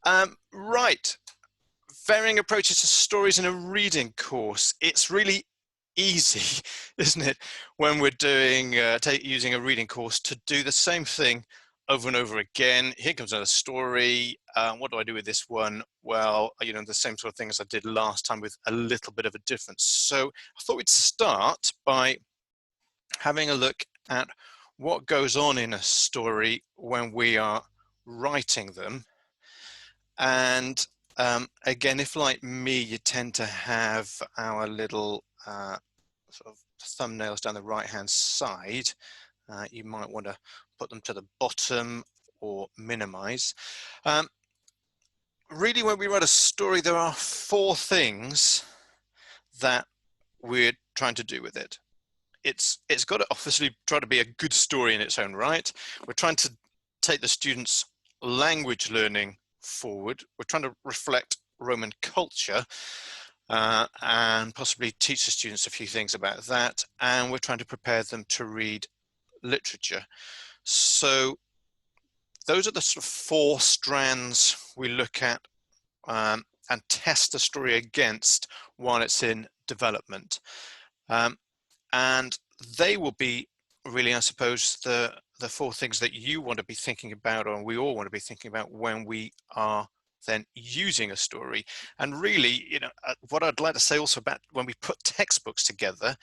Right. Varying approaches to stories in a reading course. It's really easy, isn't it, when we're doing using a reading course to do the same thing over and over again. Here comes another story. What do I do with this one? Well, the same sort of thing as I did last time with a little bit of a difference. So I thought we'd start by having a look at what goes on in a story when we are writing them. And again, if like me, you tend to have our little sort of thumbnails down the right hand side, you might want to put them to the bottom or minimize. Really, when we write a story, there are 4 things that we're trying to do with it. It's got to obviously try to be a good story in its own right. We're trying to take the students' language learning forward. We're trying to reflect Roman culture and possibly teach the students a few things about that. And we're trying to prepare them to read literature. So those are the sort of 4 strands we look at and test the story against while it's in development. And they will be really, I suppose, the 4 things that you want to be thinking about, or we all want to be thinking about when we are then using a story. And really, what I'd like to say also about when we put textbooks together,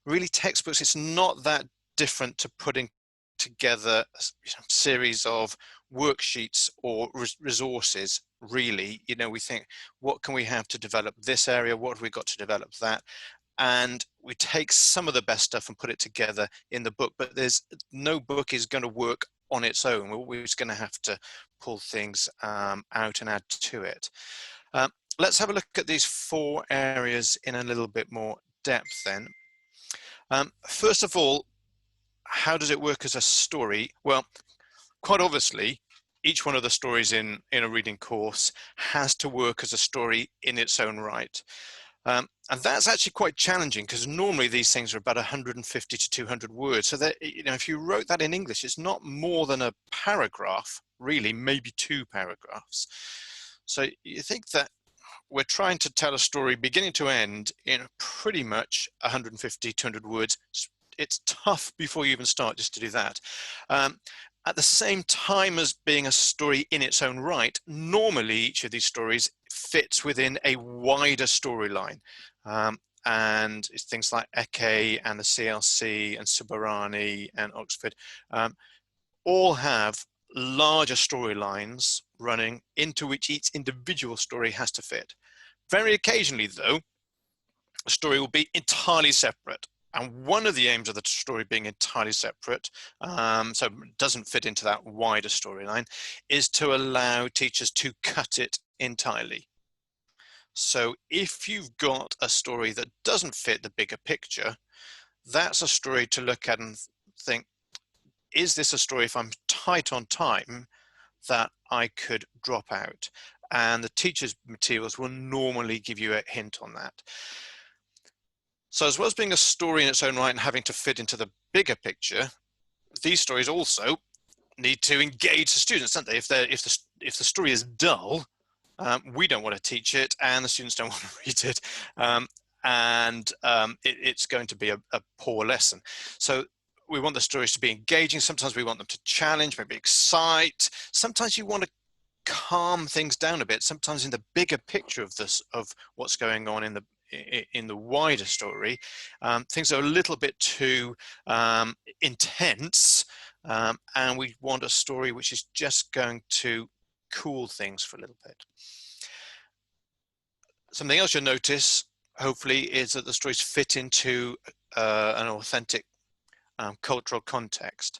really textbooks, it's not that different to putting together a series of worksheets or resources. Really, we think, what can we have to develop this area? What have we got to develop that? And we take some of the best stuff and put it together in the book, but there's no book is going to work on its own. We're always going to have to pull things out and add to it. Let's have a look at these 4 areas in a little bit more depth then. First of all, how does it work as a story? Well, quite obviously, each one of the stories in a reading course has to work as a story in its own right. And that's actually quite challenging, because normally these things are about 150 to 200 words. So that, if you wrote that in English, it's not more than a paragraph, really, maybe 2 paragraphs. So you think that we're trying to tell a story beginning to end in pretty much 150, 200 words. It's tough before you even start just to do that. At the same time as being a story in its own right, normally each of these stories fits within a wider storyline. And it's things like Ecce and the CLC and Suburani and Oxford all have larger storylines running into which each individual story has to fit. Very occasionally, though, a story will be entirely separate. And one of the aims of the story being entirely separate, so it doesn't fit into that wider storyline, is to allow teachers to cut it entirely. So if you've got a story that doesn't fit the bigger picture, that's a story to look at and think, is this a story, if I'm tight on time, that I could drop out? And the teacher's materials will normally give you a hint on that. So as well as being a story in its own right and having to fit into the bigger picture, these stories also need to engage the students, don't they? If the story is dull, we don't want to teach it, and the students don't want to read it, it's going to be a poor lesson. So we want the stories to be engaging. Sometimes we want them to challenge, maybe excite. Sometimes you want to calm things down a bit. Sometimes in the bigger picture of this, of what's going on in the wider story, things are a little bit too intense, and we want a story which is just going to cool things for a little bit. Something else you'll notice, hopefully, is that the stories fit into an authentic cultural context.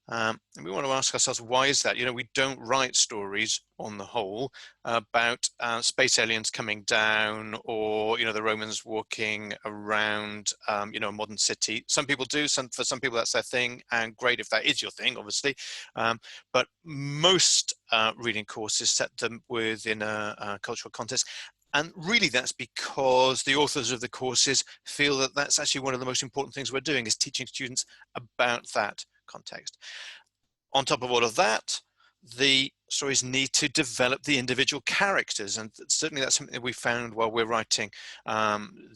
And we want to ask ourselves, why is that? We don't write stories on the whole about space aliens coming down, or the Romans walking around a modern city. Some people do. For some people that's their thing, and great if that is your thing, obviously. But most reading courses set them within a cultural context. And really that's because the authors of the courses feel that that's actually one of the most important things we're doing, is teaching students about that context. On top of all of that, the stories need to develop the individual characters, and certainly that's something that we found while we're writing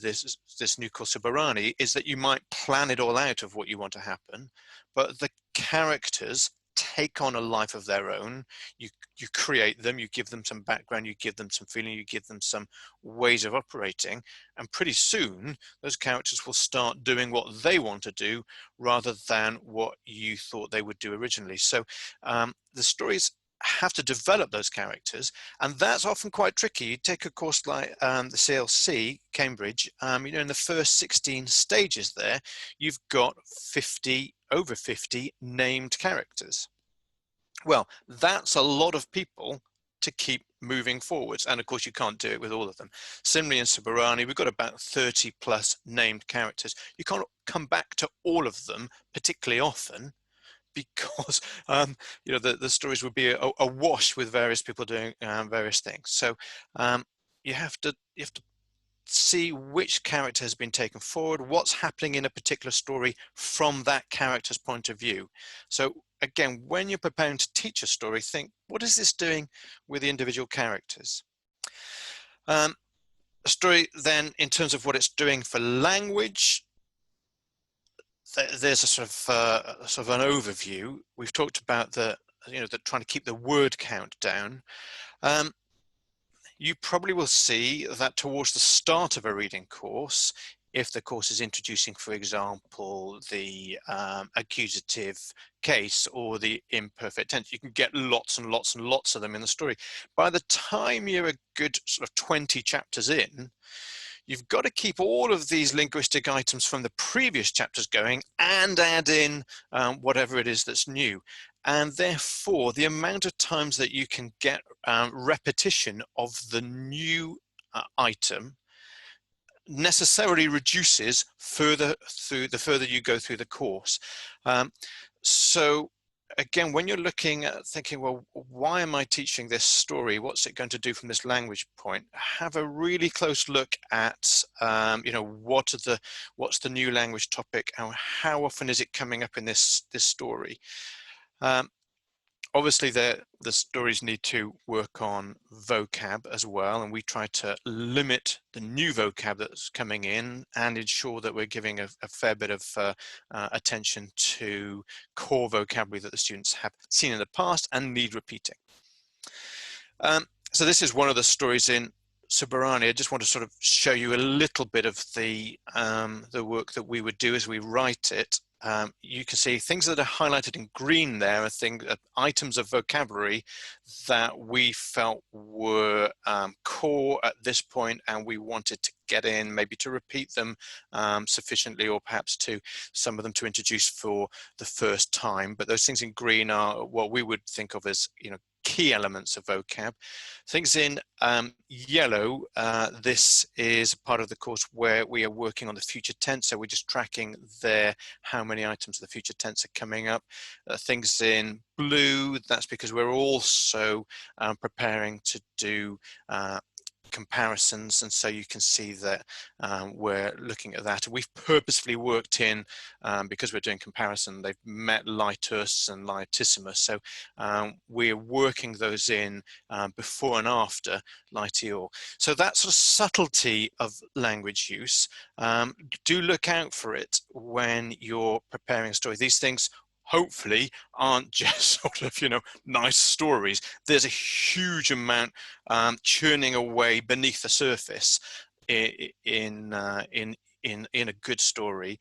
this new course Suburani, is that you might plan it all out of what you want to happen, but the characters take on a life of their own. You create them, you give them some background, you give them some feeling, you give them some ways of operating, and pretty soon those characters will start doing what they want to do rather than what you thought they would do originally. So the stories have to develop those characters, and that's often quite tricky. You take a course like the CLC, Cambridge, you know, in the first 16 stages there, you've got over 50 named characters. Well, that's a lot of people to keep moving forwards, and of course you can't do it with all of them. Similarly in Suburani, we've got about 30 plus named characters. You can't come back to all of them particularly often, because you know, the stories would be awash with various people doing various things. So you have to see which character has been taken forward, what's happening in a particular story from that character's point of view. So again, when you're preparing to teach a story, think, what is this doing with the individual characters? A story then, in terms of what it's doing for language, there's a sort of an overview. We've talked about trying to keep the word count down. You probably will see that towards the start of a reading course, if the course is introducing, for example, the accusative case or the imperfect tense, you can get lots and lots and lots of them in the story. By the time you're a good sort of 20 chapters in, you've got to keep all of these linguistic items from the previous chapters going and add in whatever it is that's new. And therefore, the amount of times that you can get repetition of the new item necessarily reduces the further you go through the course. So again, when you're looking at thinking, well, why am I teaching this story? What's it going to do from this language point? Have a really close look at, you know, what's the new language topic, and how often is it coming up in this story? Obviously, the stories need to work on vocab as well, and we try to limit the new vocab that's coming in and ensure that we're giving a fair bit of attention to core vocabulary that the students have seen in the past and need repeating. So this is one of the stories in Suburani. I just want to sort of show you a little bit of the work that we would do as we write it. You can see things that are highlighted in green there are items of vocabulary that we felt were core at this point, and we wanted to get in, maybe to repeat them sufficiently, or perhaps some of them to introduce for the first time. But those things in green are what we would think of as, you know, key elements of vocab. Things in yellow, this is part of the course where we are working on the future tense, so we're just tracking there how many items of the future tense are coming up. Things in blue, that's because we're also preparing to do comparisons, and so you can see that we're looking at that. We've purposefully worked in, because we're doing comparison, they've met litus and litissimus, so we're working those in before and after litior. So that sort of subtlety of language use, do look out for it when you're preparing a story. These things hopefully aren't just sort of, you know, nice stories. There's a huge amount churning away beneath the surface in a good story,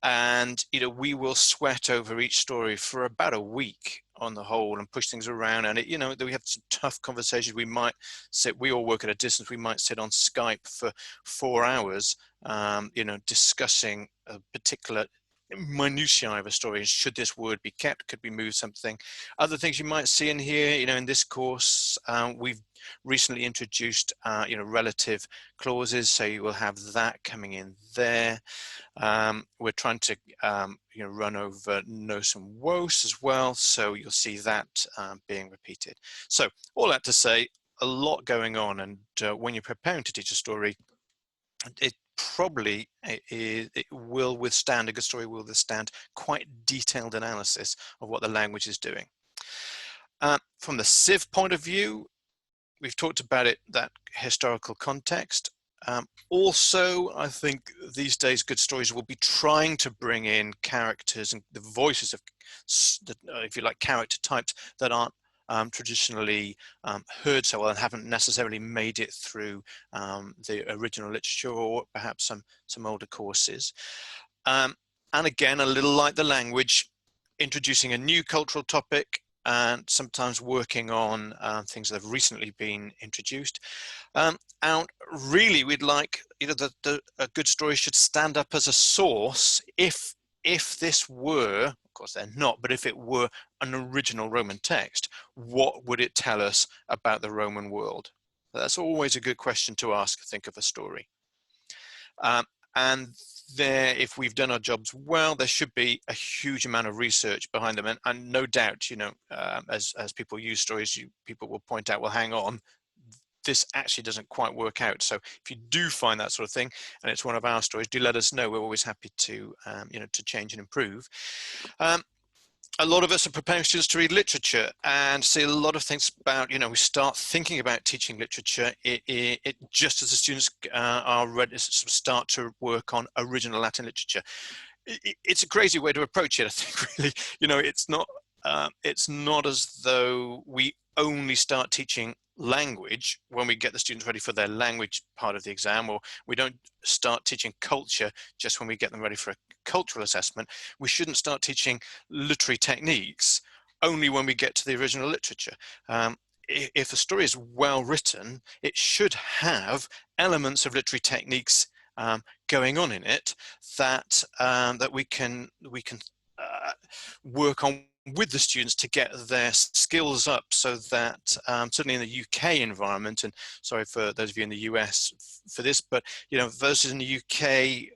and you know, we will sweat over each story for about a week on the whole and push things around, and you know, we have some tough conversations. We all work at a distance, we might sit on Skype for 4 hours, you know, discussing a particular minutiae of a story. Should this word be kept? Could we move something? Other things you might see in here, you know, in this course, we've recently introduced, you know, relative clauses, so you will have that coming in there. We're trying to, you know, run over nos and wos as well, so you'll see that being repeated. So all that to say, a lot going on, and when you're preparing to teach a story, it will withstand, a good story will withstand quite detailed analysis of what the language is doing. From the civ point of view, we've talked about it, that historical context. Also, I think these days good stories will be trying to bring in characters and the voices of, if you like, character types that aren't traditionally heard so well and haven't necessarily made it through the original literature or perhaps some older courses. And again, a little like the language, introducing a new cultural topic and sometimes working on things that have recently been introduced. And really, we'd like, a good story should stand up as a source if this were, of course they're not, but if it were an original Roman text, what would it tell us about the Roman world? That's always a good question to ask, think of a story. And there, if we've done our jobs well, there should be a huge amount of research behind them. And no doubt, as people use stories, people will point out, well, hang on, this actually doesn't quite work out. So if you do find that sort of thing, and it's one of our stories, do let us know. We're always happy to, to change and improve. A lot of us are preparing students to read literature and see a lot of things about, we start thinking about teaching literature it just as the students are ready to start to work on original Latin literature. It's a crazy way to approach it, I think, really. It's not as though we only start teaching language when we get the students ready for their language part of the exam, or we don't start teaching culture just when we get them ready for a cultural assessment. We shouldn't start teaching literary techniques only when we get to the original literature. If a story is well written, it should have elements of literary techniques going on in it that that we can work on with the students to get their skills up, so that certainly in the UK environment, and sorry for those of you in the US for this, but versus in the UK,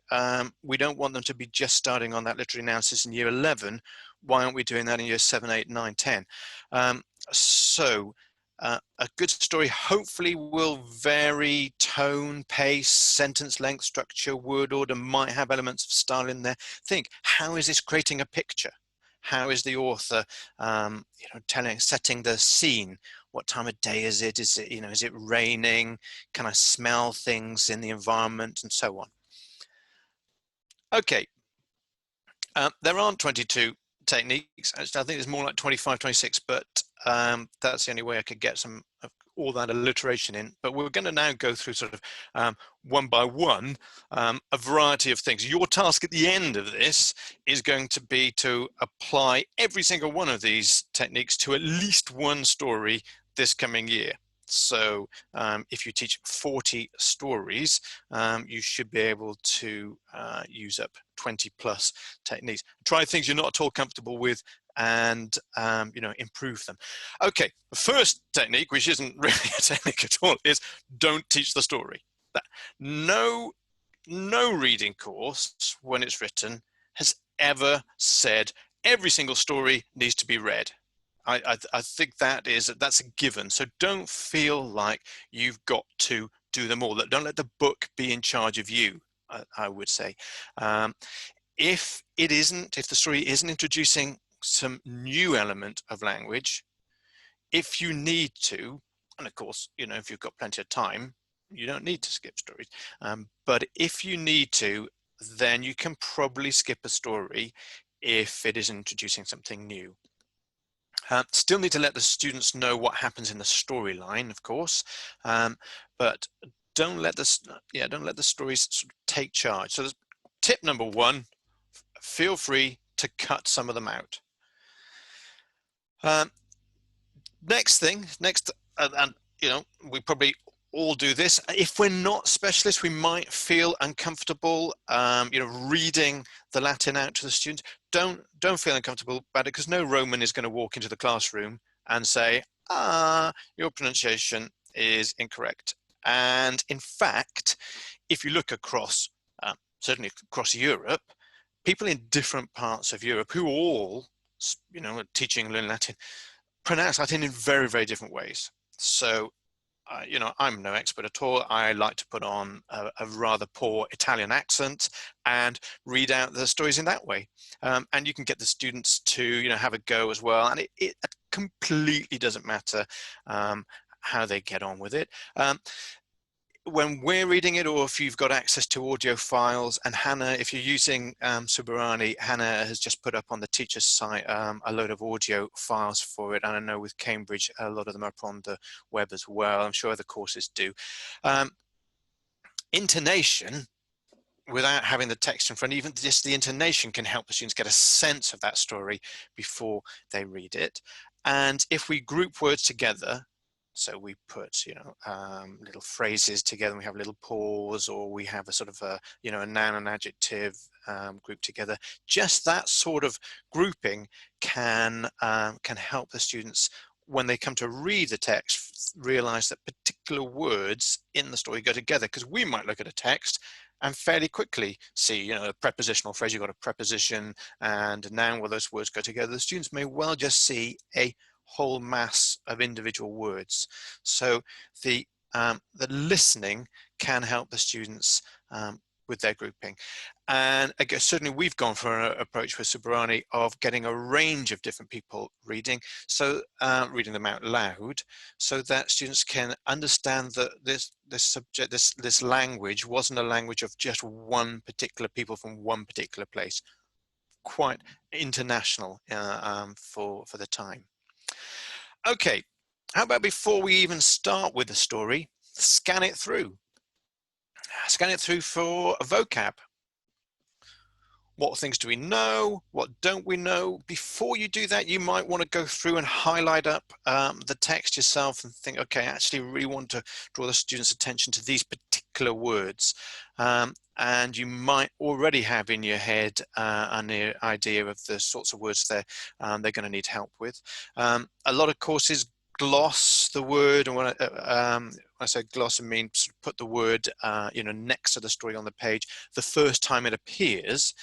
we don't want them to be just starting on that literary analysis in year 11. Why aren't we doing that in year 7, 8, 9, 10? A good story hopefully will vary tone, pace, sentence length, structure, word order, might have elements of style in there. Think, how is this creating a picture? How is the author, setting the scene? What time of day is it? Is it, is it raining? Can I smell things in the environment, and so on? Okay, there aren't 22 techniques. Actually, I think there's more like 25, 26, but that's the only way I could get some of all that alliteration in. But we're going to now go through sort of one by one a variety of things. Your task at the end of this is going to be to apply every single one of these techniques to at least one story this coming year. So if you teach 40 stories, you should be able to use up 20 plus techniques. Try things you're not at all comfortable with and improve them. Okay, the first technique, which isn't really a technique at all, is don't teach the story. No reading course, when it's written, has ever said every single story needs to be read. I think that's a given. So don't feel like you've got to do them all. Don't let the book be in charge of you, I would say. If the story isn't introducing some new element of language, if you need to, and of course, if you've got plenty of time, you don't need to skip stories. But if you need to, then you can probably skip a story if it is introducing something new. Still need to let the students know what happens in the storyline, of course, but don't let the stories sort of take charge. So tip number one, feel free to cut some of them out. Next, and we probably all do this. If we're not specialists, we might feel uncomfortable, reading the Latin out to the students. Don't feel uncomfortable about it, because no Roman is going to walk into the classroom and say, your pronunciation is incorrect. And in fact, if you look across, certainly across Europe, people in different parts of Europe who all, are teaching and learning Latin, pronounce Latin in very, very different ways. So you know, I'm no expert at all. I like to put on a rather poor Italian accent and read out the stories in that way. And you can get the students to, you know, have a go as well. And it completely doesn't matter how they get on with it. When we're reading it, or if you've got access to audio files, and Hannah, if you're using Suburani, Hannah has just put up on the teacher's site a load of audio files for it. And I know with Cambridge, a lot of them are up on the web as well. I'm sure other courses do. Intonation, without having the text in front, even just the intonation can help the students get a sense of that story before they read it. And if we group words together, so we put, you know, little phrases together, and we have a little pause, or we have a sort of a, you know, a noun and adjective grouped together. Just that sort of grouping can help the students, when they come to read the text, realize that particular words in the story go together. Because we might look at a text and fairly quickly see, you know, a prepositional phrase, you've got a preposition and a noun where those words go together. The students may well just see a whole mass of individual words. So the listening can help the students with their grouping. And again, certainly we've gone for an approach with Suburani of getting a range of different people reading, so reading them out loud, so that students can understand that this subject, this language wasn't a language of just one particular people from one particular place. Quite international for the time. Okay, how about before we even start with the story, scan it through. Scan it through for a vocab. What things do we know? What don't we know? Before you do that, you might want to go through and highlight up the text yourself and think, okay, I actually really want to draw the students' attention to these particular words. And you might already have in your head an idea of the sorts of words they're going to need help with. A lot of courses gloss the word, and when I say gloss, I mean put the word you know, next to the story on the page the first time it appears,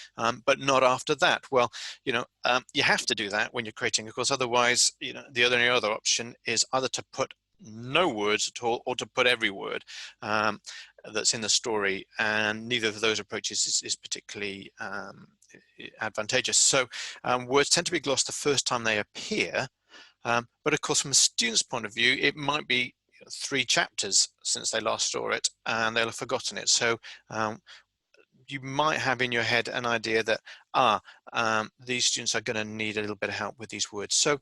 but not after that. Well, you know, you have to do that when you're creating a course. Otherwise, you know, the only other option is either to put no words at all, or to put every word that's in the story, and neither of those approaches is particularly advantageous. So words tend to be glossed the first time they appear. But of course, from a student's point of view, it might be 3 chapters since they last saw it and they'll have forgotten it. So you might have in your head an idea that, these students are going to need a little bit of help with these words. So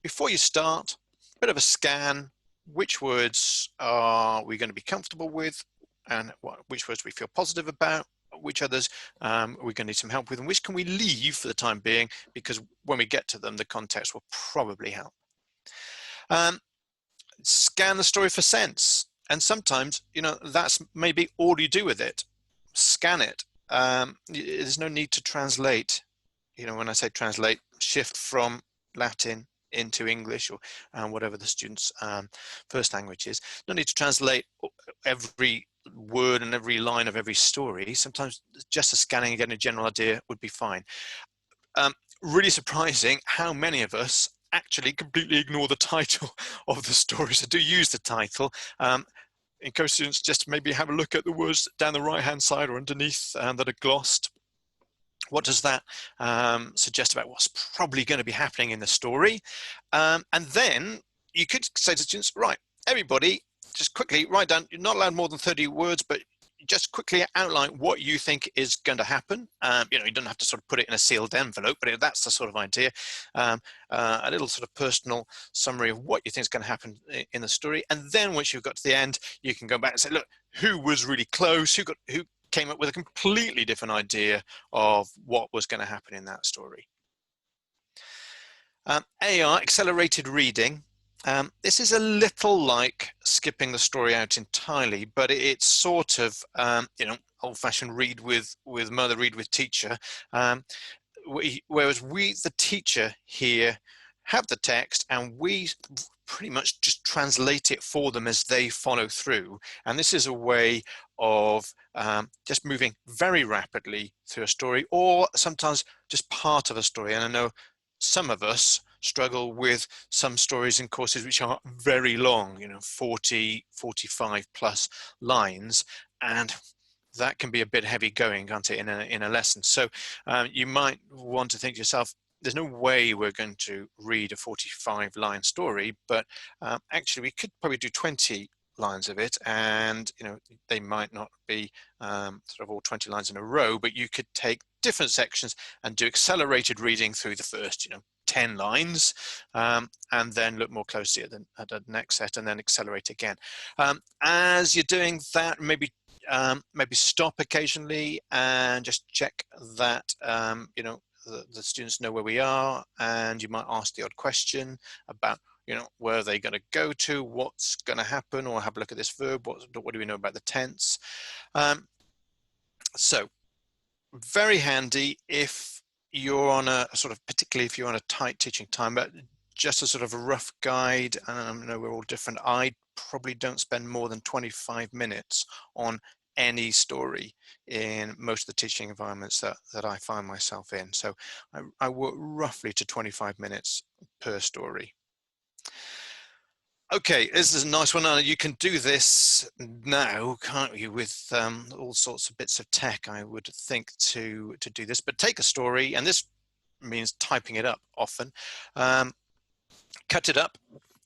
before you start, a bit of a scan. Which words are we going to be comfortable with, and which words we feel positive about? Which others we're going to need some help with, and which can we leave for the time being, because when we get to them, the context will probably help. Scan the story for sense, and sometimes, you know, that's maybe all you do with it. Scan it. There's no need to translate. You know, when I say translate, shift from Latin into English, or whatever the student's first language is. No need to translate every word and every line of every story. Sometimes just a scanning and getting a general idea would be fine. Really surprising how many of us actually completely ignore the title of the story. So do use the title. Encourage students just to maybe have a look at the words down the right hand side or underneath that are glossed. What does that suggest about what's probably going to be happening in the story? And then you could say to students, right, everybody, just quickly write down, you're not allowed more than 30 words, but just quickly outline what you think is going to happen. You know, you don't have to sort of put it in a sealed envelope, but that's the sort of idea. A little sort of personal summary of what you think is going to happen in the story. And then once you've got to the end, you can go back and say, look, who was really close? Who came up with a completely different idea of what was going to happen in that story? AR, accelerated reading. This is a little like skipping the story out entirely, but it's sort of, you know, old-fashioned read with mother, read with teacher. Whereas we, the teacher here, have the text and we pretty much just translate it for them as they follow through. And this is a way of just moving very rapidly through a story, or sometimes just part of a story. And I know some of us struggle with some stories in courses which are very long, 40, 45 plus lines, and that can be a bit heavy going, can't it, in a lesson. So you might want to think to yourself, there's no way we're going to read a 45-line story, but actually we could probably do 20 lines of it, and they might not be sort of all 20 lines in a row, but you could take different sections and do accelerated reading through the first 10 lines, and then look more closely at the next set and then accelerate again. As you're doing that, maybe stop occasionally and just check that the students know where we are, and you might ask the odd question about where are they going to go to, what's going to happen, or have a look at this verb, what do we know about the tense. So very handy if you're on a sort of, particularly if you're on a tight teaching time, but just a sort of a rough guide, and I know we're all different, I probably don't spend more than 25 minutes on any story in most of the teaching environments that I find myself in. So I work roughly to 25 minutes per story. Okay, this is a nice one. You can do this now, can't you, with all sorts of bits of tech, I would think, to do this. But take a story, and this means typing it up often. Cut it up.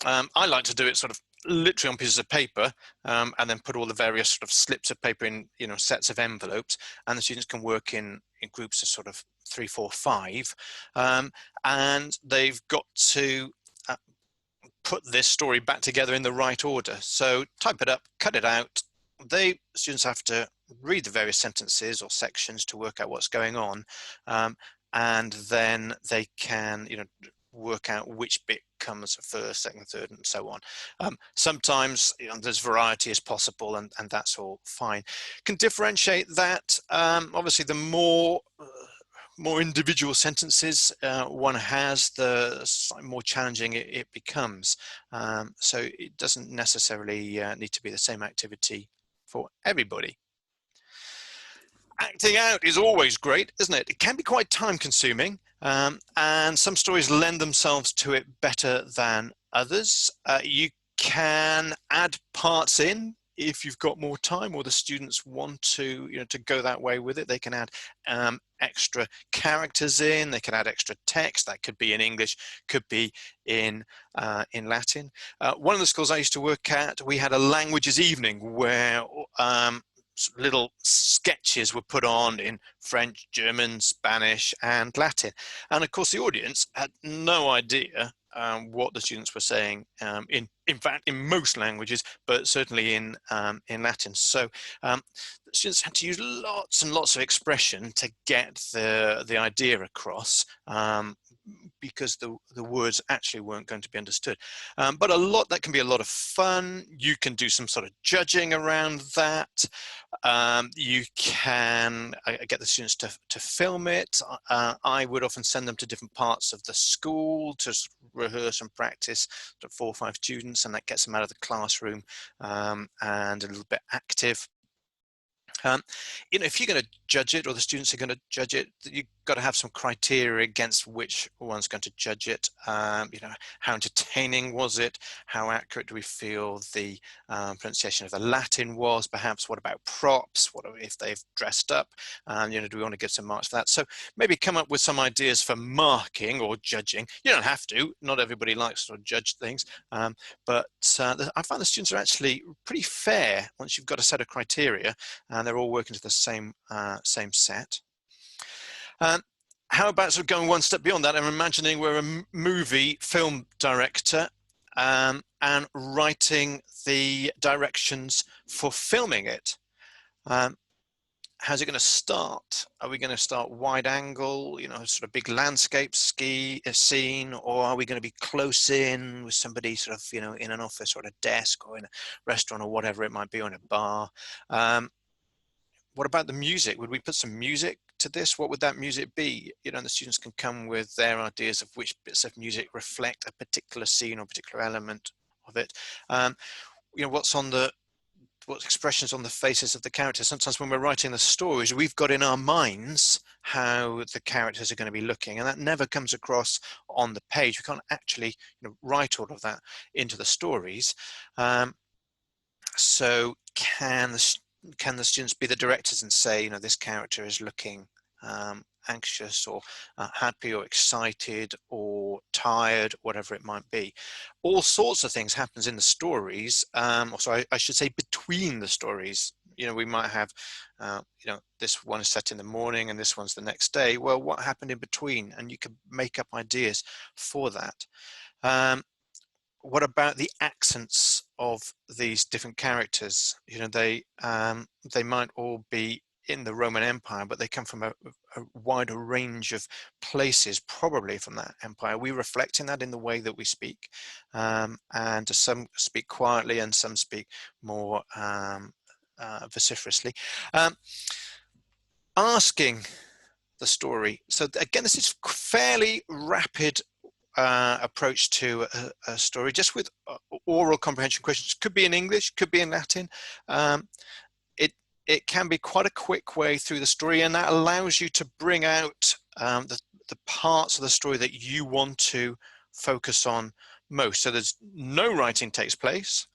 I like to do it sort of literally on pieces of paper, and then put all the various sort of slips of paper in sets of envelopes, and the students can work in groups of sort of 3, 4, 5, and they've got to put this story back together in the right order. So type it up, cut it out. Students have to read the various sentences or sections to work out what's going on, and then they can work out which bit comes first, second, third, and so on. Sometimes there's variety as possible, and that's all fine. Can differentiate that. Obviously, the more individual sentences one has, the more challenging it becomes. So it doesn't necessarily need to be the same activity for everybody. Acting out is always great, isn't it? It can be quite time consuming, and some stories lend themselves to it better than others. You can add parts in if you've got more time, or the students want to to go that way with it. They can add extra characters in, they can add extra text. That could be in English, could be in Latin. One of the schools I used to work at, we had a languages evening where little sketches were put on in French, German, Spanish, and Latin. And of course, the audience had no idea what the students were saying, in fact, in most languages, but certainly in Latin. So the students had to use lots and lots of expression to get the idea across, because the words actually weren't going to be understood. But that can be a lot of fun. You can do some sort of judging around that. You can get the students to film it. I would often send them to different parts of the school to rehearse and practice, 4 or 5 students, and that gets them out of the classroom and a little bit active. If you're going to judge it, or the students are going to judge it, you've got to have some criteria against which one's going to judge it. How entertaining was it? How accurate do we feel the pronunciation of the Latin was? Perhaps what about props? What if they've dressed up? Do we want to give some marks for that? So maybe come up with some ideas for marking or judging. You don't have to. Not everybody likes to judge things, but I find the students are actually pretty fair once you've got a set of criteria, and they're all working to the same set. How about sort of going one step beyond that? I'm imagining we're a movie film director, and writing the directions for filming it. How's it going to start? Are we going to start wide angle, sort of big landscape scene, or are we going to be close in with somebody sort of, in an office or at a desk or in a restaurant or whatever it might be, or in a bar? What about the music? Would we put some music to this? What would that music be? And the students can come with their ideas of which bits of music reflect a particular scene or particular element of it. What's what expressions on the faces of the characters. Sometimes when we're writing the stories, we've got in our minds how the characters are going to be looking, and that never comes across on the page. We can't actually write all of that into the stories. So can the students be the directors and say, this character is looking anxious or happy or excited or tired, whatever it might be. All sorts of things happens in the stories, I should say between the stories. We might have, this one is set in the morning and this one's the next day. Well, what happened in between? And you can make up ideas for that. What about the accents of these different characters? They might all be in the Roman Empire, but they come from a wider range of places, probably from that empire. We reflecting that in the way that we speak, and some speak quietly and some speak more vociferously. Asking the story. So again, this is fairly rapid approach to a story, just with oral comprehension questions. Could be in English, could be in Latin. It can be quite a quick way through the story, and that allows you to bring out the parts of the story that you want to focus on most. So there's no writing takes place.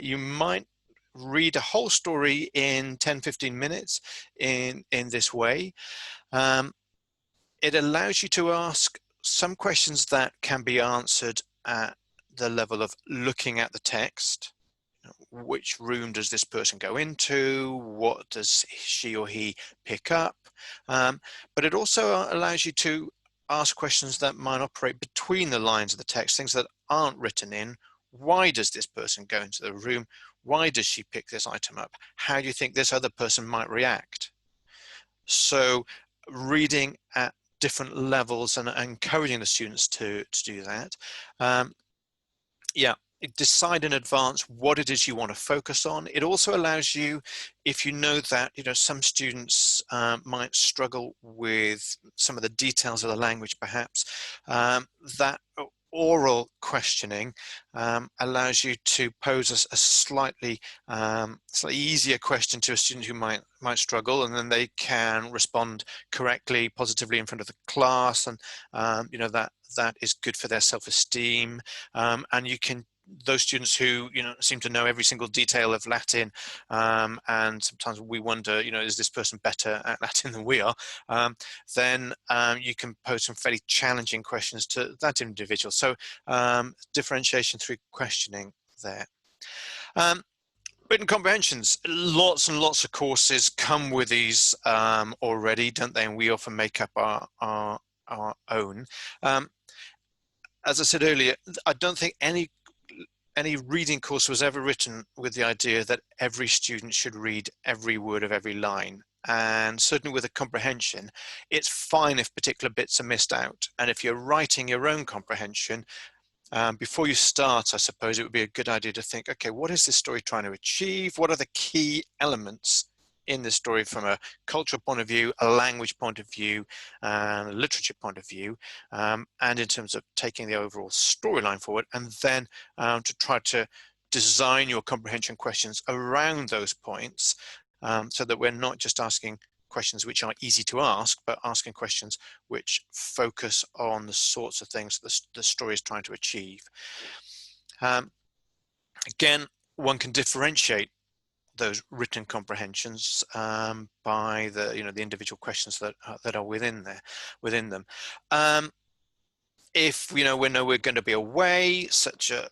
You might read a whole story in 10-15 minutes in this way. It allows you to ask some questions that can be answered at the level of looking at the text. Which room does this person go into? What does she or he pick up? But it also allows you to ask questions that might operate between the lines of the text, things that aren't written in. Why does this person go into the room? Why does she pick this item up? How do you think this other person might react? So reading at different levels and encouraging the students to do that. Decide in advance what it is you want to focus on. It also allows you, if you know that some students might struggle with some of the details of the language, perhaps, that oral questioning allows you to pose a slightly easier question to a student who might struggle, and then they can respond correctly, positively in front of the class, and that is good for their self-esteem. And you can, those students who seem to know every single detail of Latin, and sometimes we wonder, is this person better at Latin than we are? Then you can pose some fairly challenging questions to that individual. So differentiation through questioning there. Written comprehensions, lots and lots of courses come with these already, don't they? And we often make up our own. As I said earlier, I don't think any reading course was ever written with the idea that every student should read every word of every line. And certainly with a comprehension, it's fine if particular bits are missed out. And if you're writing your own comprehension, before you start, I suppose it would be a good idea to think, okay, what is this story trying to achieve? What are the key elements in this story from a cultural point of view, a language point of view, a literature point of view, and in terms of taking the overall storyline forward, and then to try to design your comprehension questions around those points, so that we're not just asking questions which are easy to ask, but asking questions which focus on the sorts of things the story is trying to achieve. Again, one can differentiate those written comprehensions by the individual questions that are within them. If we know we're going to be away, such a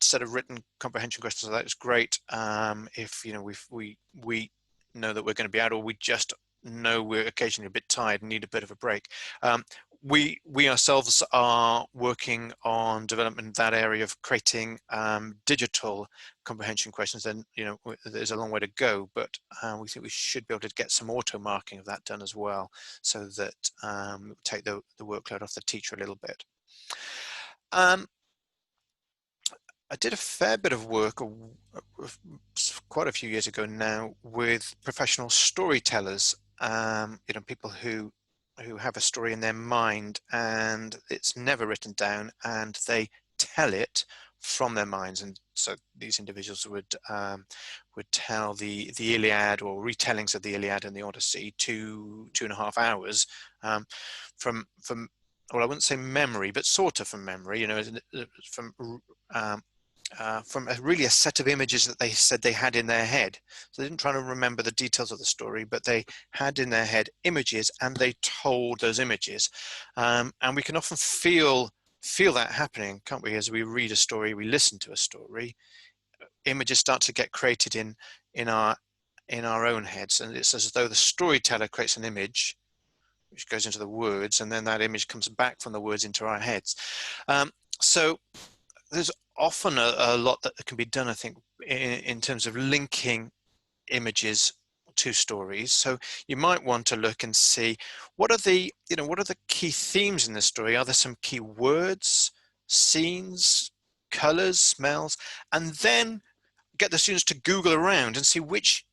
set of written comprehension questions, that is great. If we know that we're going to be out, or we just know we're occasionally a bit tired and need a bit of a break. We ourselves are working on development in that area of creating digital comprehension questions. Then there's a long way to go, but we think we should be able to get some auto marking of that done as well, so that take the workload off the teacher a little bit. I did a fair bit of work quite a few years ago now with professional storytellers, people who have a story in their mind and it's never written down, and they tell it from their minds. And so these individuals would tell the Iliad or retellings of the Iliad and the Odyssey 2.5 hours from well, I wouldn't say memory, but sort of from memory, you know, from really a set of images that they said they had in their head. So they didn't try to remember the details of the story, but they had in their head images, and they told those images. And we can often feel that happening, can't we? As we read a story, we listen to a story, images start to get created in our own heads, and it's as though the storyteller creates an image which goes into the words, and then that image comes back from the words into our heads. So there's often a lot that can be done, I think, in terms of linking images to stories. So you might want to look and see what are the key themes in the story. Are there some key words, scenes, colors, smells, and then get the students to Google around and see which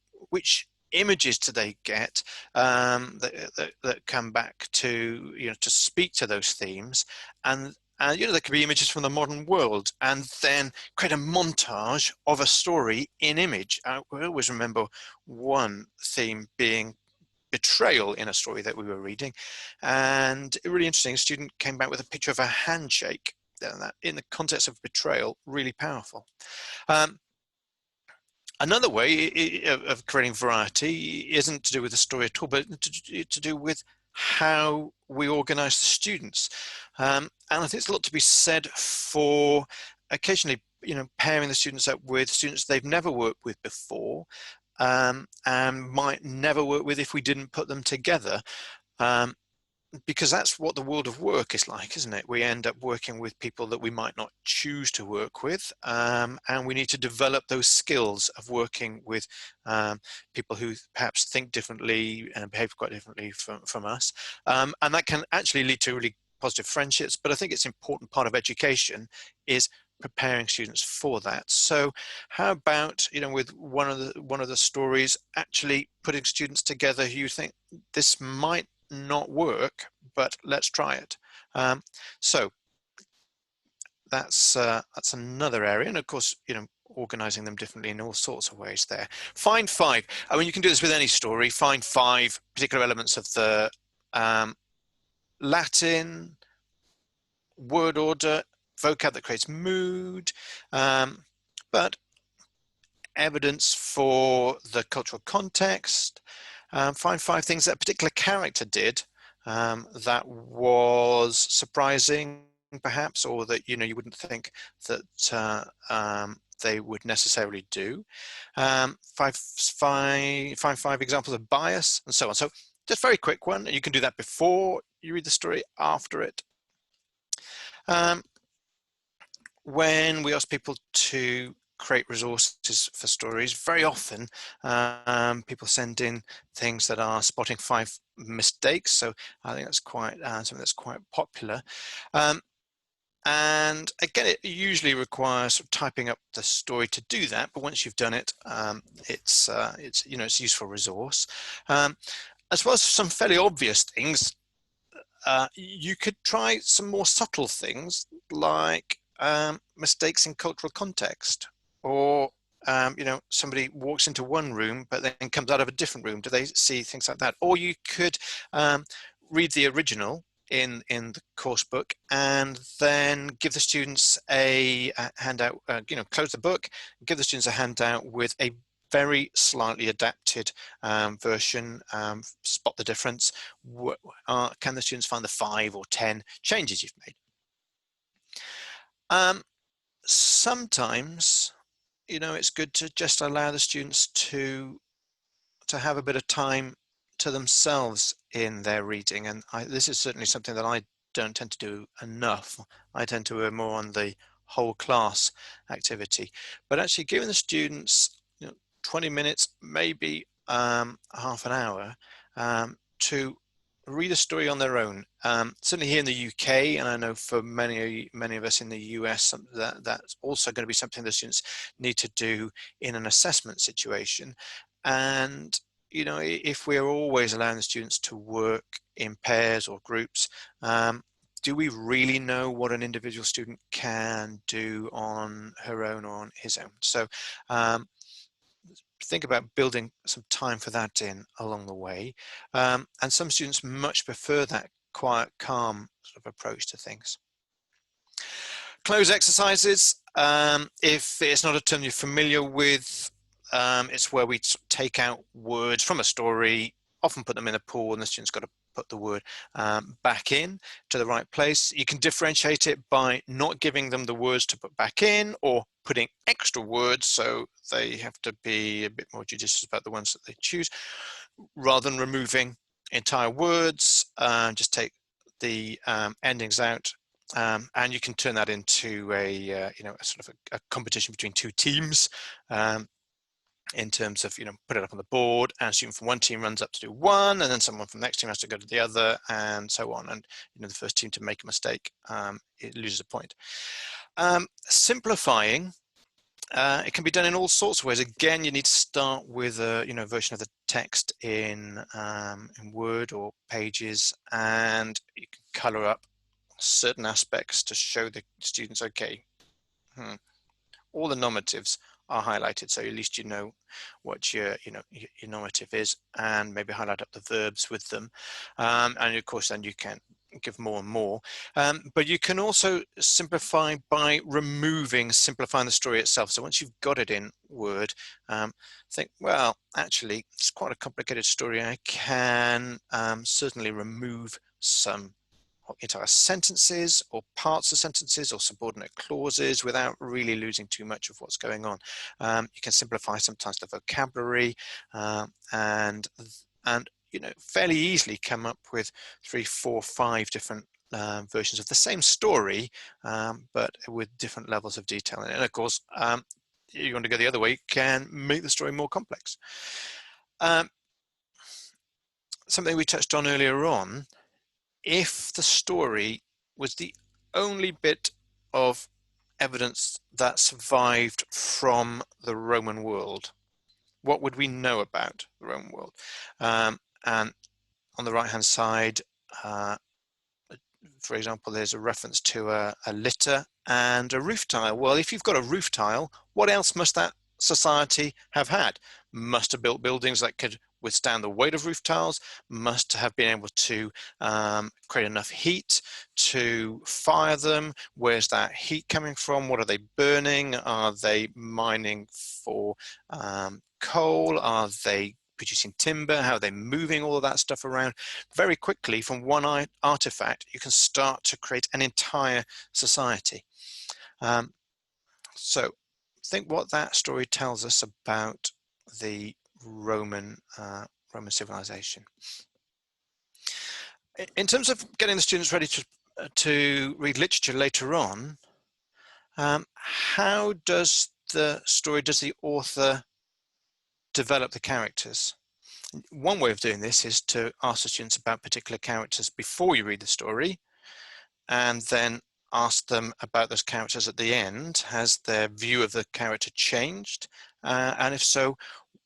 images do they get that come back to, you know, to speak to those themes. And you know, there could be images from the modern world, and then create a montage of a story in image. I always remember one theme being betrayal in a story that we were reading, and really interesting. A student came back with a picture of a handshake, that in the context of betrayal, really powerful. Another way of creating variety isn't to do with the story at all, but to do with how we organize the students. And I think there's a lot to be said for occasionally, you know, pairing the students up with students they've never worked with before, and might never work with if we didn't put them together. Because that's what the world of work is like, isn't it? We end up working with people that we might not choose to work with, and we need to develop those skills of working with people who perhaps think differently and behave quite differently from us, and that can actually lead to really positive friendships. But I think it's an important part of education is preparing students for that. So how about, you know, with one of the stories, actually putting students together who you think this might not work, but let's try it. So that's another area, and of course, you know, organizing them differently in all sorts of ways there. Find five. I mean, you can do this with any story. Find five particular elements of the Latin word order, vocab that creates mood, but evidence for the cultural context. Find five things that a particular character did that was surprising, perhaps, or that, you know, you wouldn't think that they would necessarily do. Find five examples of bias, and so on. So just very quick one. You can do that before you read the story, after it. When we ask people to create resources for stories, very often people send in things that are spotting 5 mistakes. So I think that's quite something that's quite popular. And again, it usually requires sort of typing up the story to do that. But once you've done it, it's you know, it's a useful resource. As well as some fairly obvious things, you could try some more subtle things like mistakes in cultural context, or you know, somebody walks into one room but then comes out of a different room. Do they see things like that? Or you could read the original in the course book and then give the students a handout, you know, close the book, give the students a handout with a very slightly adapted version. Spot the difference. Can the students find the 5 or 10 changes you've made? Sometimes, you know, it's good to just allow the students to have a bit of time to themselves in their reading, and this is certainly something that I don't tend to do enough. I tend to work more on the whole class activity, but actually giving the students, you know, 20 minutes, maybe half an hour, to read a story on their own. Certainly here in the UK, and I know for many of us in the US, that's also going to be something the students need to do in an assessment situation. And, you know, if we're always allowing the students to work in pairs or groups, do we really know what an individual student can do on her own or on his own? So think about building some time for that in along the way. And some students much prefer that quiet, calm sort of approach to things. Cloze exercises, if it's not a term you're familiar with, it's where we take out words from a story, often put them in a pool, and the student's got to put the word back in to the right place. You can differentiate it by not giving them the words to put back in, or putting extra words, so they have to be a bit more judicious about the ones that they choose, rather than removing entire words. Just take the endings out. And you can turn that into a a sort of a competition between two teams, in terms of put it up on the board, and a student from one team runs up to do one, and then someone from the next team has to go to the other, and so on. And the first team to make a mistake, it loses a point. Simplifying, it can be done in all sorts of ways. Again, you need to start with a version of the text in Word or Pages, and you can color up certain aspects to show the students, okay, all the normatives are highlighted, so at least you know what your normative is, and maybe highlight up the verbs with them, and of course then you can give more and more, but you can also simplify by simplifying the story itself. So once you've got it in Word, think, well, actually it's quite a complicated story. I can certainly remove some entire sentences or parts of sentences or subordinate clauses without really losing too much of what's going on. You can simplify sometimes the vocabulary, and fairly easily come up with 3, 4, 5 different versions of the same story, but with different levels of detail in it. And of course, you want to go the other way, you can make the story more complex. Something we touched on earlier on, if the story was the only bit of evidence that survived from the Roman world, what would we know about the Roman world? And on the right hand side, for example, there's a reference to a litter and a roof tile. Well, if you've got a roof tile, what else must that society have had? Must have built buildings that could withstand the weight of roof tiles, must have been able to create enough heat to fire them. Where's that heat coming from? What are they burning? Are they mining for coal? Are they producing timber? How are they moving all of that stuff around? Very quickly, from one artifact, you can start to create an entire society. So think what that story tells us about the Roman civilization. In terms of getting the students ready to read literature later on, how does the author develop the characters? One way of doing this is to ask the students about particular characters before you read the story, and then ask them about those characters at the end. Has their view of the character changed? And if so,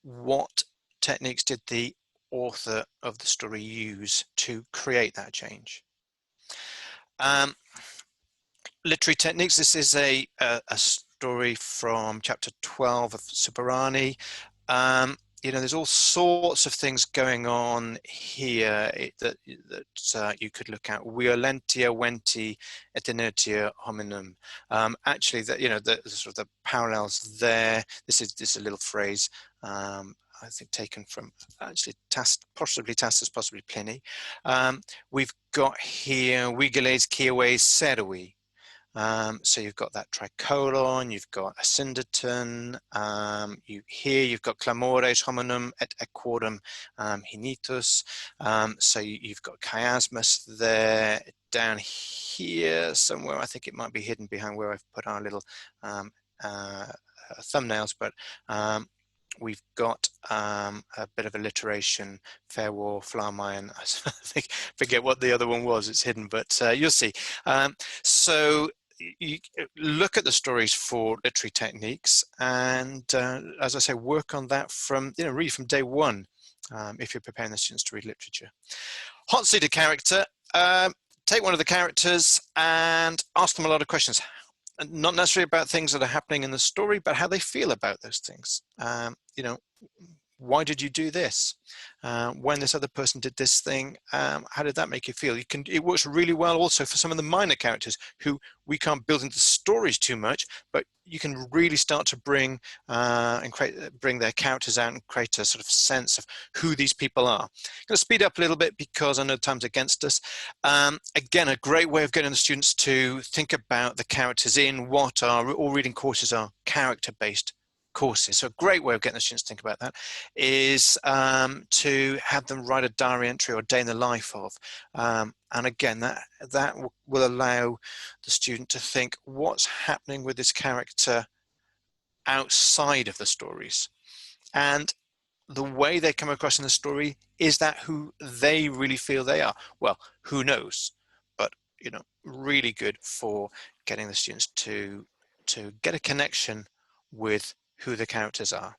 what techniques did the author of the story use to create that change? Literary techniques. This is a story from chapter 12 of Suburani. There's all sorts of things going on here that you could look at. Violentia venti et inertia hominum. Actually, the sort of the parallels there. This is a little phrase, I think taken from actually possibly Tacitus, possibly Pliny. We've got here vigiles quae serui. So you've got that tricolon, you've got a syndeton, you've got clamores hominum et equorum hinitus. So you've got chiasmus there. Down here somewhere, I think it might be hidden behind where I've put our little thumbnails, but we've got a bit of alliteration, fair war, flamion. I forget what the other one was, it's hidden, but you'll see. So you look at the stories for literary techniques, and as I say, work on that from really from day one, if you're preparing the students to read literature. Hot seated character. take one of the characters and ask them a lot of questions. Not necessarily about things that are happening in the story, but how they feel about those things. You know, why did you do this? When this other person did this thing, how did that make you feel? It works really well also for some of the minor characters who we can't build into stories too much, but you can really start to bring bring their characters out and create a sort of sense of who these people are. I'm going to speed up a little bit because I know time's against us. Again, a great way of getting the students to think about the characters in what all reading courses are character-based courses. So a great way of getting the students to think about that is to have them write a diary entry or day in the life of. And again, that will allow the student to think what's happening with this character outside of the stories. And the way they come across in the story, is that who they really feel they are? Well, who knows? But, you know, really good for getting the students to get a connection with who the characters are.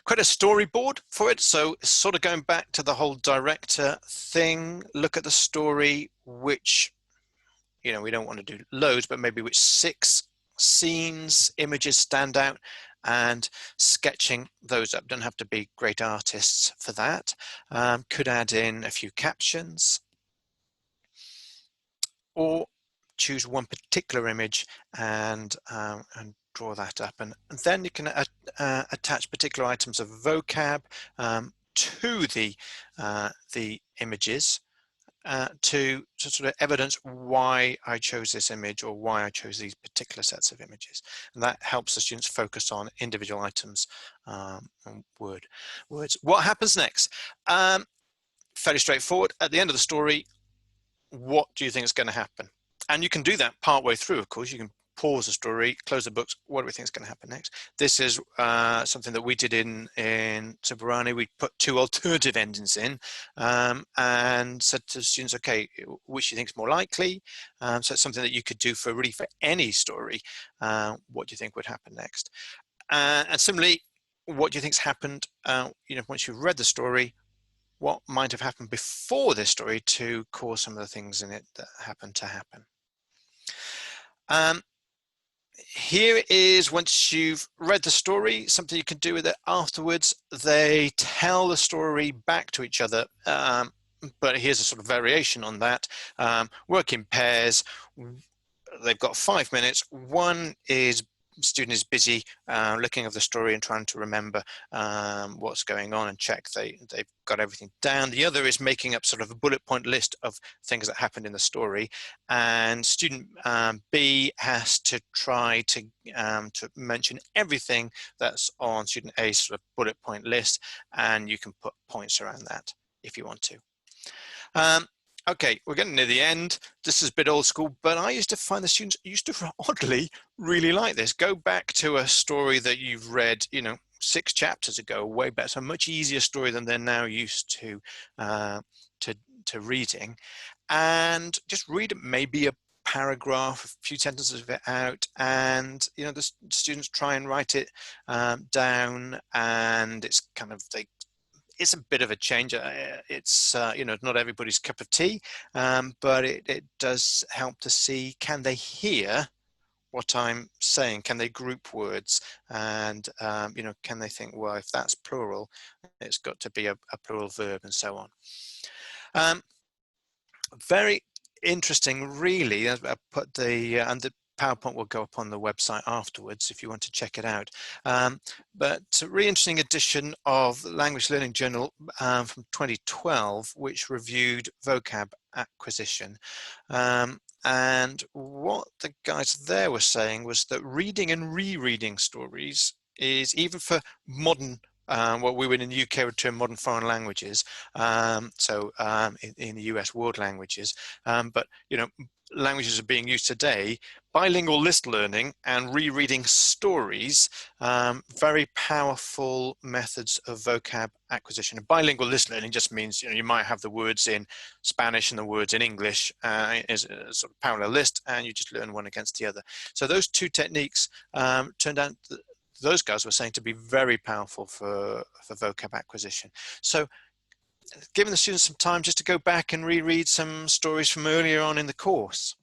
Create a storyboard for it. So sort of going back to the whole director thing, look at the story, which, you know, we don't want to do loads, but maybe which 6 scenes, images stand out, and sketching those up. Don't have to be great artists for that. Could add in a few captions, or choose one particular image and draw that up, and then you can attach particular items of vocab to the images to sort of evidence why I chose this image or why I chose these particular sets of images, and that helps the students focus on individual items and words. What happens next? Fairly straightforward. At the end of the story, what do you think is going to happen? And you can do that part way through, of course. You can pause the story, close the books. What do we think is going to happen next? This is something that we did in Suburani. We put 2 alternative endings in and said to students, okay, which do you think is more likely? So it's something that you could do for any story. What do you think would happen next? And similarly, what do you think's happened? You know, once you've read the story, what might have happened before this story to cause some of the things in it that happened to happen. Here is, once you've read the story, something you can do with it afterwards. They tell the story back to each other, but here's a sort of variation on that. Work in pairs. They've got 5 minutes. One student is busy looking at the story and trying to remember what's going on and check they've got everything down. The other is making up sort of a bullet point list of things that happened in the story, and student B has to try to mention everything that's on student A's sort of bullet point list, and you can put points around that if you want to. Okay, we're getting near the end. This is a bit old school, but I used to find the students used to oddly really like this. Go back to a story that you've read, you know, 6 chapters ago, way back. So a much easier story than they're now used to reading, and just read maybe a paragraph, a few sentences of it out, and you know, the students try and write it down, and it's kind of it's a bit of a change. It's you know, not everybody's cup of tea, but it does help to see, can they hear what I'm saying? Can they group words? And you know, can they think, well, if that's plural, it's got to be a plural verb, and so on. Very interesting, really. I put and the PowerPoint will go up on the website afterwards if you want to check it out. But a really interesting edition of the Language Learning Journal from 2012, which reviewed vocab acquisition. And what the guys there were saying was that reading and rereading stories is, even for modern what we would in the UK would term modern foreign languages, in the US, world languages, but you know, languages are being used today. Bilingual list learning and rereading stories, very powerful methods of vocab acquisition. Bilingual list learning just means, you know, you might have the words in Spanish and the words in English as a sort of parallel list, and you just learn one against the other. So those 2 techniques turned out those guys were saying to be very powerful for vocab acquisition. So giving the students some time just to go back and reread some stories from earlier on in the course.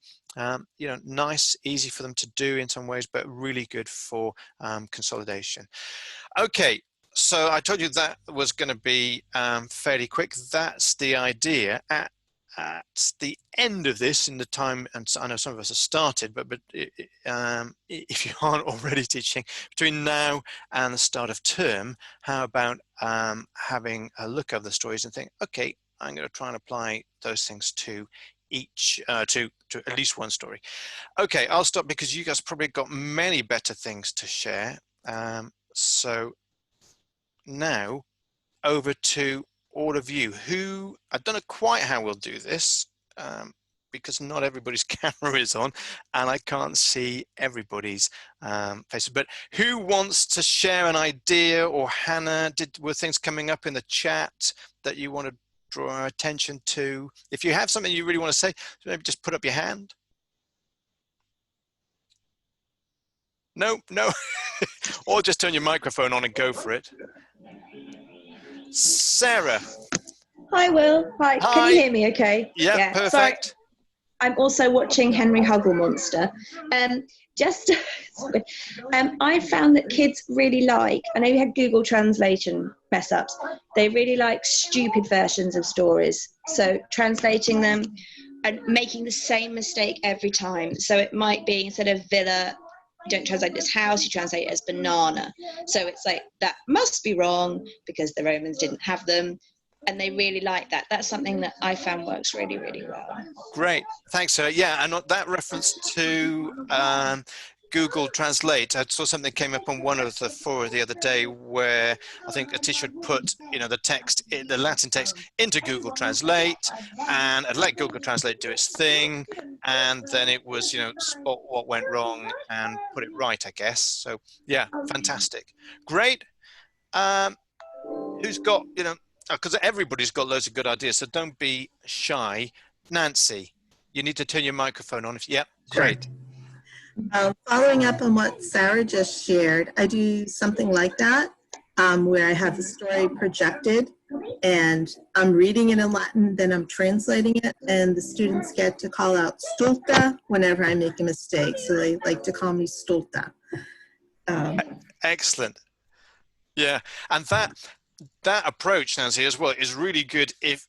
Nice, easy for them to do in some ways, but really good for consolidation. Okay, so I told you that was going to be fairly quick. That's the idea. At the end of this, in the time, and I know some of us have started, but if you aren't already teaching, between now and the start of term, how about having a look over the stories and think, okay, I'm going to try and apply those things to each, to at least one story. Okay, I'll stop because you guys probably got many better things to share. So now over to all of you who, I don't know quite how we'll do this because not everybody's camera is on and I can't see everybody's faces, but who wants to share an idea? Or Hannah, were things coming up in the chat that you want to draw our attention to? If you have something you really want to say, maybe just put up your hand. No, or just turn your microphone on and go for it. Sarah. Hi, Will. Hi. Can you hear me okay? Yeah, perfect. Sorry. I'm also watching Henry Hugglemonster. I found that kids really like, I know you had Google translation mess ups, they really like stupid versions of stories. So translating them and making the same mistake every time. So it might be, instead of villa, you don't translate it as house, you translate it as banana. So it's like, that must be wrong because the Romans didn't have them. And they really like that. That's something that I found works really, really well. Great, thanks, Sarah. Yeah, and that reference to Google Translate, I saw something came up on one of the forums the other day where I think a teacher had put, the text, the Latin text into Google Translate and I'd let Google Translate do its thing. And then it was, spot what went wrong and put it right, I guess. So yeah, fantastic. Great. Who's got, because everybody's got loads of good ideas, so don't be shy. Nancy, you need to turn your microphone on. Yep, great. Following up on what Sarah just shared, I do something like that, where I have the story projected and I'm reading it in Latin, then I'm translating it, and the students get to call out stulta whenever I make a mistake. So they like to call me stulta. Excellent. Yeah, and that approach, Nancy, as well, is really good if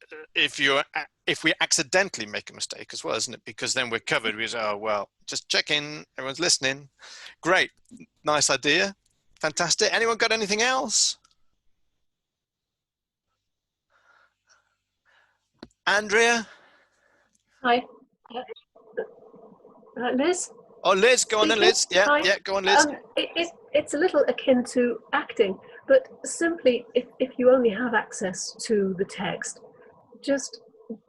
we accidentally make a mistake as well, isn't it? Because then we're covered. We say, oh well, just checking, everyone's listening. Great, nice idea, fantastic. Anyone got anything else? Andrea? Hi. Liz? Oh, Liz, go on then, Liz. Yeah, Hi. Yeah, go on, Liz. It's a little akin to acting, but simply if you only have access to the text, just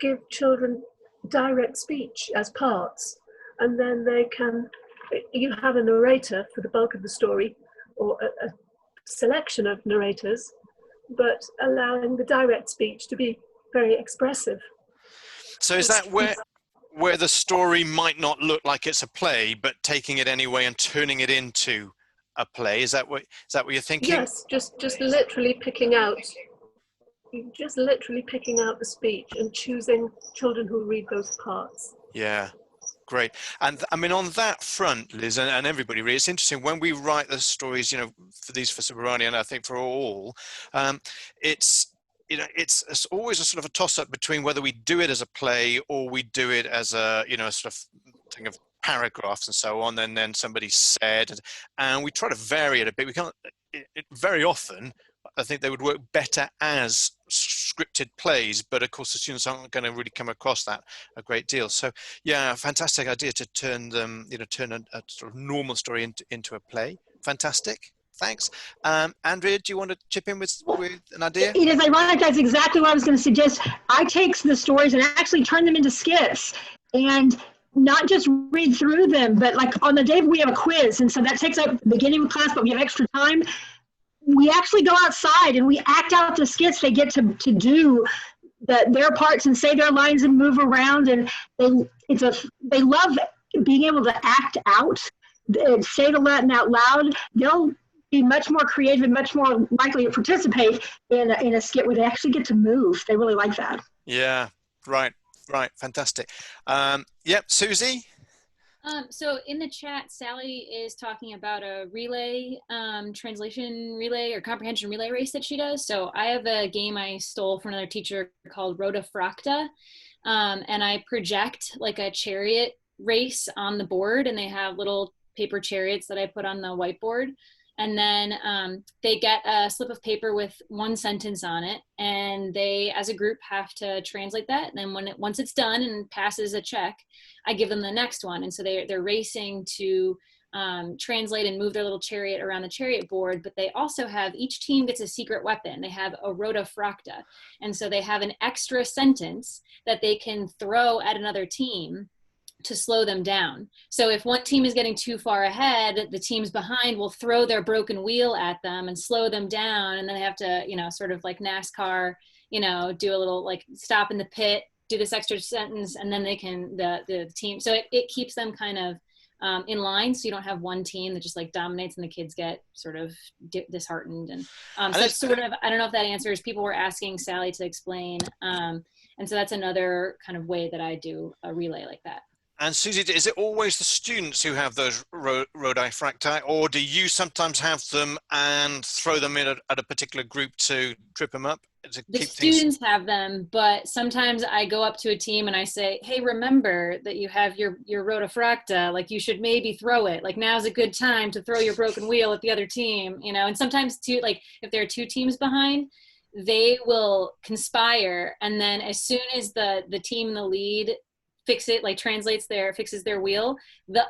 give children direct speech as parts, and then you have a narrator for the bulk of the story, or a selection of narrators, but allowing the direct speech to be very expressive. So is that where the story might not look like it's a play, but taking it anyway and turning it into a play? Is that what you're thinking? Yes, just literally picking out the speech and choosing children who read those parts. Yeah, great. And I mean, on that front, Liz, and everybody, really, it's interesting when we write the stories, for Suburani, and I think for all, it's always a sort of a toss-up between whether we do it as a play or we do it as a, sort of thing of paragraphs and so on, and then somebody said, and we try to vary it a bit. We can't, very often, I think they would work better as scripted plays, but of course the students aren't going to really come across that a great deal. So yeah, fantastic idea to turn them, turn a sort of normal story into a play. Fantastic. Thanks. Andrea, do you want to chip in with an idea? It is ironic. That's exactly what I was going to suggest. I take the stories and actually turn them into skits, and not just read through them, but like on the day we have a quiz, and so that takes up the beginning of class, but we have extra time. We actually go outside and we act out the skits. They get to do their parts and say their lines and move around, and they love being able to act out and say the Latin out loud. They'll be much more creative and much more likely to participate in a skit where they actually get to move. They really like that. Yeah, right, fantastic. Yep, Susie? So in the chat, Sally is talking about a relay, translation relay or comprehension relay race that she does. So I have a game I stole from another teacher called Rotafracta, and I project like a chariot race on the board, and they have little paper chariots that I put on the whiteboard. And then they get a slip of paper with one sentence on it, and they, as a group, have to translate that. And then once it's done and passes a check, I give them the next one. And so they're racing to translate and move their little chariot around the chariot board. But they also have, each team gets a secret weapon. They have a rotafracta, and so they have an extra sentence that they can throw at another team to slow them down. So if one team is getting too far ahead, the teams behind will throw their broken wheel at them and slow them down. And then they have to, sort of like NASCAR, do a little like stop in the pit, do this extra sentence, and then they can, the team. So it keeps them kind of in line. So you don't have one team that just like dominates and the kids get sort of disheartened. And so it's sort of, I don't know if that answers, people were asking Sally to explain. And so that's another kind of way that I do a relay like that. And Susie, is it always the students who have those rotafracti, or do you sometimes have them and throw them in at a particular group to trip them up? The students have them, but sometimes I go up to a team and I say, hey, remember that you have your rotafracta, like you should maybe throw it. Like now's a good time to throw your broken wheel at the other team, and sometimes too, like if there are two teams behind, they will conspire. And then as soon as the team in the lead fixes their wheel,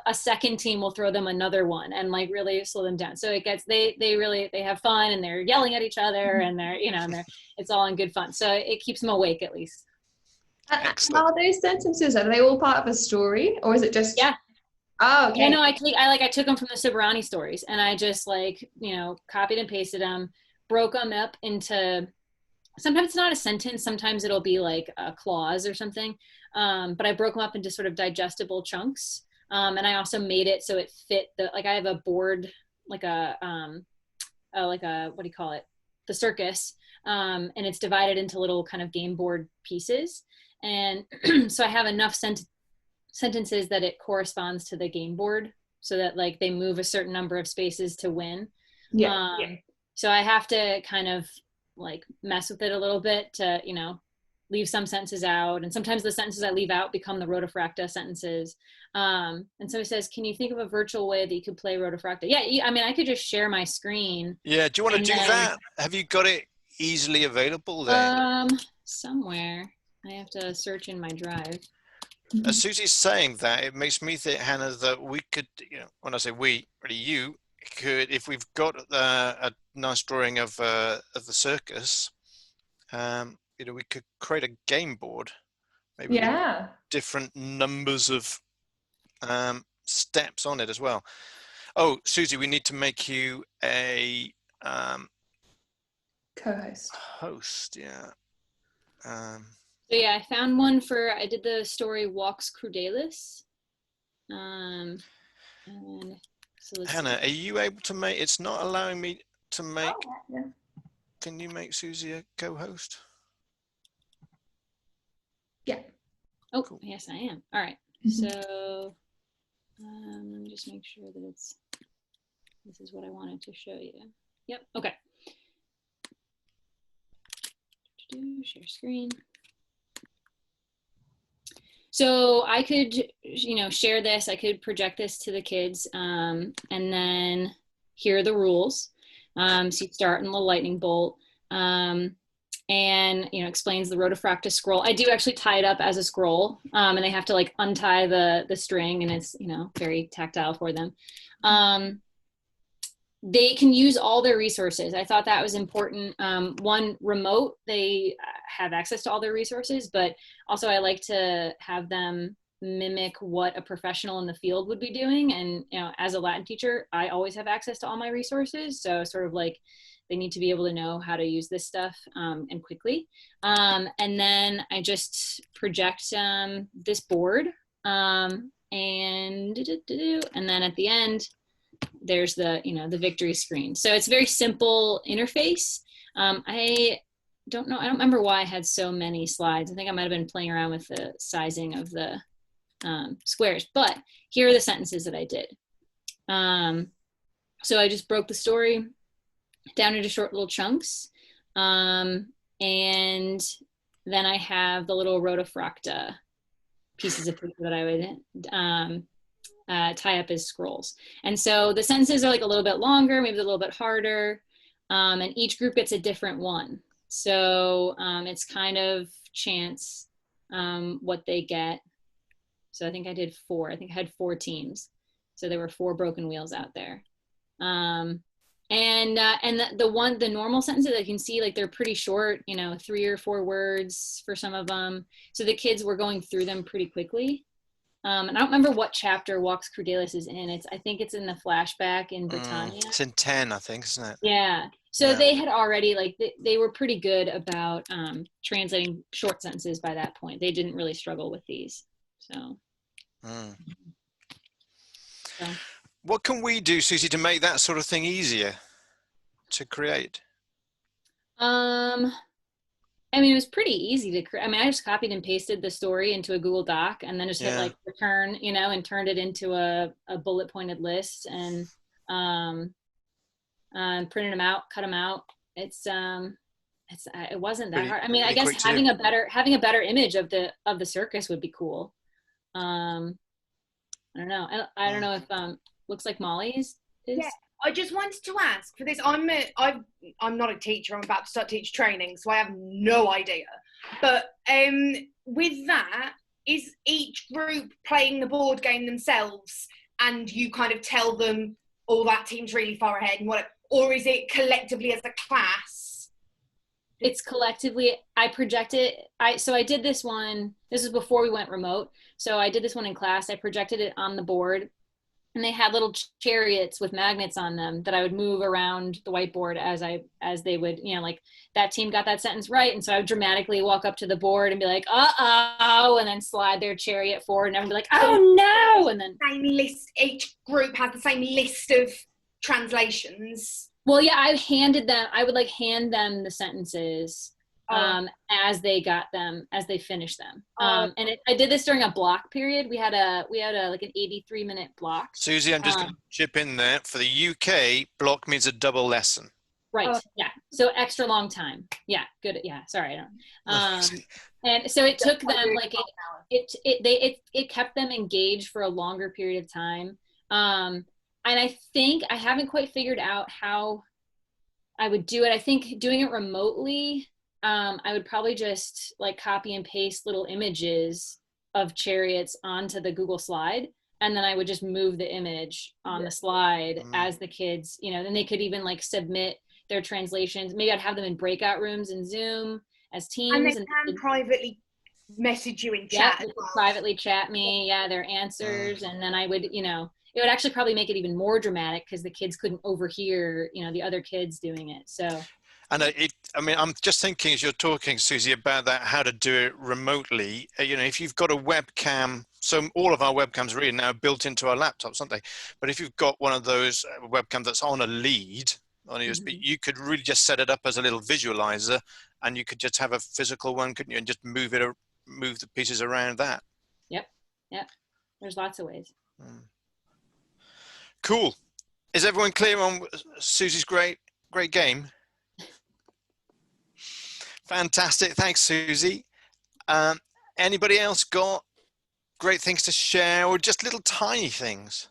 a second team will throw them another one and like really slow them down. So it gets, they have fun and they're yelling at each other and it's all in good fun. So it keeps them awake at least. Are those sentences, are they all part of a story, or is it just? Yeah. Oh, okay. Yeah, no, I took them from the Suburani stories and I just copied and pasted them, broke them up into, sometimes it's not a sentence, sometimes it'll be like a clause or something. But I broke them up into sort of digestible chunks. And I also made it so it fit I have a board, what do you call it? The circus. And it's divided into little kind of game board pieces. And so I have enough sentences that it corresponds to the game board so that like they move a certain number of spaces to win. Yeah. So I have to kind of like mess with it a little bit to, leave some sentences out, and sometimes the sentences I leave out become the rotafracta sentences. And so it says, can you think of a virtual way that you could play rotafracta? Yeah, I could just share my screen. Yeah, do you want to do that? Have you got it easily available there? Somewhere. I have to search in my drive. As Susie's saying that, it makes me think, Hannah, that we could, when I say we, really you, could, if we've got a nice drawing of the circus, we could create a game board, maybe with different numbers of steps on it as well. Oh, Susie, we need to make you a co-host. Host, yeah. So yeah, I found one I did the story Walks Crudalis. And so Hannah, are you able to make? It's not allowing me to make. Oh, yeah. Can you make Susie a co-host? Yeah. Oh, cool. Yes, I am. All right. So let me just make sure that this is what I wanted to show you. Yep. Okay. Share screen. So I could, share this. I could project this to the kids, and then here are the rules. So you start in the lightning bolt. And explains the rotafracta scroll. I do actually tie it up as a scroll, and they have to like untie the string, and it's very tactile for them. They can use all their resources. I thought that was important. One, remote, they have access to all their resources, but also I like to have them mimic what a professional in the field would be doing. And as a Latin teacher, I always have access to all my resources, so sort of like they need to be able to know how to use this stuff and quickly. And then I just project this board and then at the end, there's the, the victory screen. So it's a very simple interface. I don't remember why I had so many slides. I think I might have been playing around with the sizing of the squares, but here are the sentences that I did. So I just broke the story down into short little chunks. And then I have the little rotofracta pieces of paper that I would tie up as scrolls. And so the sentences are like a little bit longer, maybe a little bit harder. And each group gets a different one. So it's kind of chance what they get. So I think I did 4. I think I had 4 teams. So there were 4 broken wheels out there. And the normal sentences, I can see like they're pretty short, 3 or 4 words for some of them. So the kids were going through them pretty quickly. And I don't remember what chapter Walks Crudalis is in. I think it's in the flashback in Britannia. It's in 10, I think, isn't it? Yeah. So they had already they were pretty good about translating short sentences by that point. They didn't really struggle with these. So. So. What can we do, Susie, to make that sort of thing easier to create? I mean, it was pretty easy to create. I mean, I just copied and pasted the story into a Google Doc and then just hit like return, and turned it into a bullet pointed list and printed them out, cut them out. It wasn't that hard. I mean, I guess having a better image of the circus would be cool. I don't know. I don't know if looks like Molly's is. Yeah, I just wanted to ask for this. I'm not a teacher. I'm about to start teacher training, so I have no idea. But with that, is each group playing the board game themselves, and you kind of tell them, "Oh, that team's really far ahead," and what? Or is it collectively as a class? It's collectively. I projected. So I did this one. This was before we went remote. So I did this one in class. I projected it on the board. And they had little chariots with magnets on them that I would move around the whiteboard as they would, like that team got that sentence right. And so I would dramatically walk up to the board and be like, uh-oh, and then slide their chariot forward and everyone would be like, oh no. And then same list, each group has the same list of translations. Well, yeah, I would hand them the sentences as they got them, as they finished them. And I did this during a block period. We had like an 83-minute block. Susie, I'm just going to chip in there. For the UK, block means a double lesson. Right. Yeah. So extra long time. Yeah. Good. Yeah. Sorry. I don't. And so it took them like it kept them engaged for a longer period of time. And I think I haven't quite figured out how I would do it. I think doing it remotely, I would probably just like copy and paste little images of chariots onto the Google slide. And then I would just move the image on the slide as the kids, then they could even like submit their translations. Maybe I'd have them in breakout rooms in Zoom as teams. And they can privately message you in chat. Yeah, privately chat me, their answers. And then I would, it would actually probably make it even more dramatic because the kids couldn't overhear, the other kids doing it. So. And I'm just thinking as you're talking, Susie, about that, how to do it remotely. If you've got a webcam, so all of our webcams really now are built into our laptops, aren't they? But if you've got one of those webcam that's on a lead on a USB, you could really just set it up as a little visualizer, and you could just have a physical one, couldn't you? And just move the pieces around that. Yep. There's lots of ways. Cool. Is everyone clear on Susie's great game? Fantastic. Thanks, Susie. Anybody else got great things to share or just little tiny things?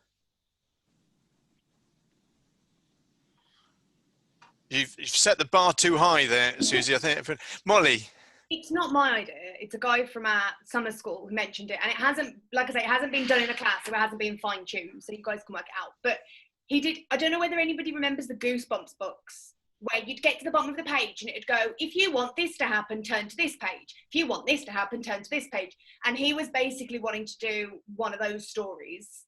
You've set the bar too high there, Susie, I think. Molly. It's not my idea. It's a guy from our summer school who mentioned it. And it hasn't, like I say, it hasn't been done in a class, so it hasn't been fine-tuned. So you guys can work it out. But he did, I don't know whether anybody remembers the Goosebumps books, where you'd get to the bottom of the page and it'd go, if you want this to happen, turn to this page. If you want this to happen, turn to this page. And he was basically wanting to do one of those stories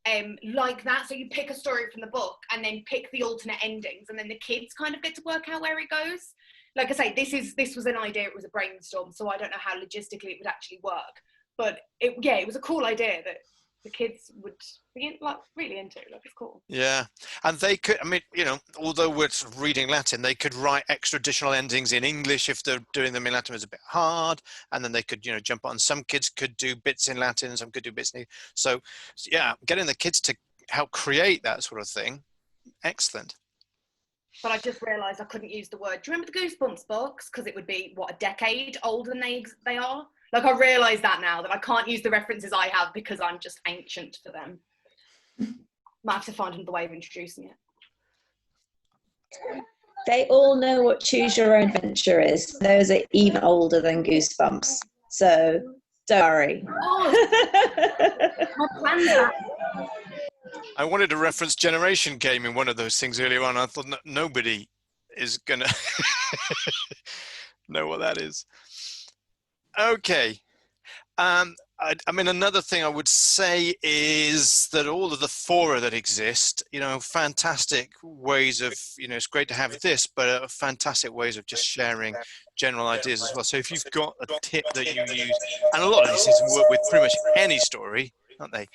like that. So you pick a story from the book and then pick the alternate endings, and then the kids kind of get to work out where it goes. Like I say, this was an idea. It was a brainstorm, so I don't know how logistically it would actually work. But it was a cool idea that the kids would be like really into. Like, it's cool. Yeah, and they could, I mean, you know, although we're sort of reading Latin, they could write extra additional endings in English if they're doing them in Latin. It's a bit hard, and then they could, you know, jump on. Some kids could do bits in Latin, some could do bits in. So, yeah, getting the kids to help create that sort of thing, excellent. But I just realised I couldn't use the word. Do you remember the Goosebumps books? Because it would be, what, a decade older than they are? Like, I realise that now, that I can't use the references I have because I'm just ancient for them. Might have to find another way of introducing it. They all know what Choose Your Own Adventure is. Those are even older than Goosebumps. So, don't worry. Oh, I planned that. I wanted to reference Generation Game in one of those things earlier on. I thought nobody is going to know what that is. Okay. I mean, another thing I would say is that all of the fora that exist, you know, fantastic ways of, you know, it's great to have this, but fantastic ways of just sharing general ideas as well. So if you've got a tip that you use, and a lot of these things work with pretty much any story, aren't they?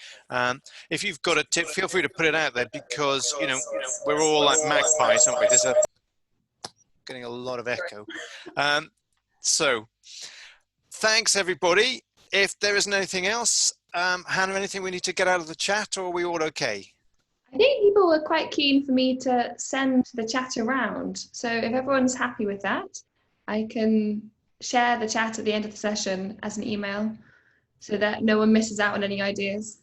If you've got a tip, feel free to put it out there, because, you know, we're all like magpies, aren't we? There's getting a lot of echo. So thanks, everybody. If there isn't anything else, Hannah, anything we need to get out of the chat, or are we all okay? I think people were quite keen for me to send the chat around. So if everyone's happy with that, I can share the chat at the end of the session as an email so that no one misses out on any ideas.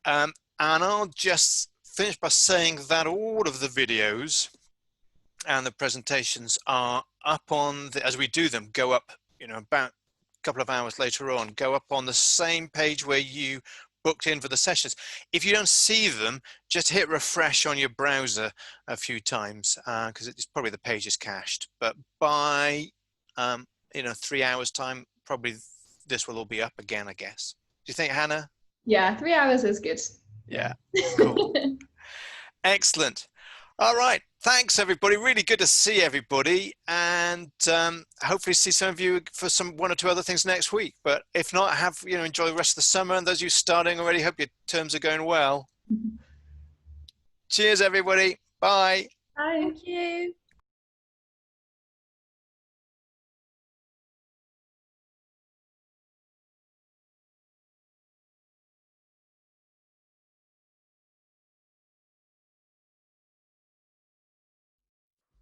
And I'll just finish by saying that all of the videos and the presentations are up on, as we do them, go up, you know, about couple of hours later on, go up on the same page where you booked in for the sessions. If you don't see them, just hit refresh on your browser a few times, because it's probably the page is cached. But by you know, 3 hours time, probably this will all be up again, I guess. Do you think, Hannah? Yeah, 3 hours is good. Yeah, cool. Excellent. All right, thanks everybody. Really good to see everybody, and hopefully see some of you for some 1 or 2 other things next week. But if not, enjoy the rest of the summer, and those of you starting already, hope your terms are going well. Cheers, everybody. Bye. Bye. Thank you.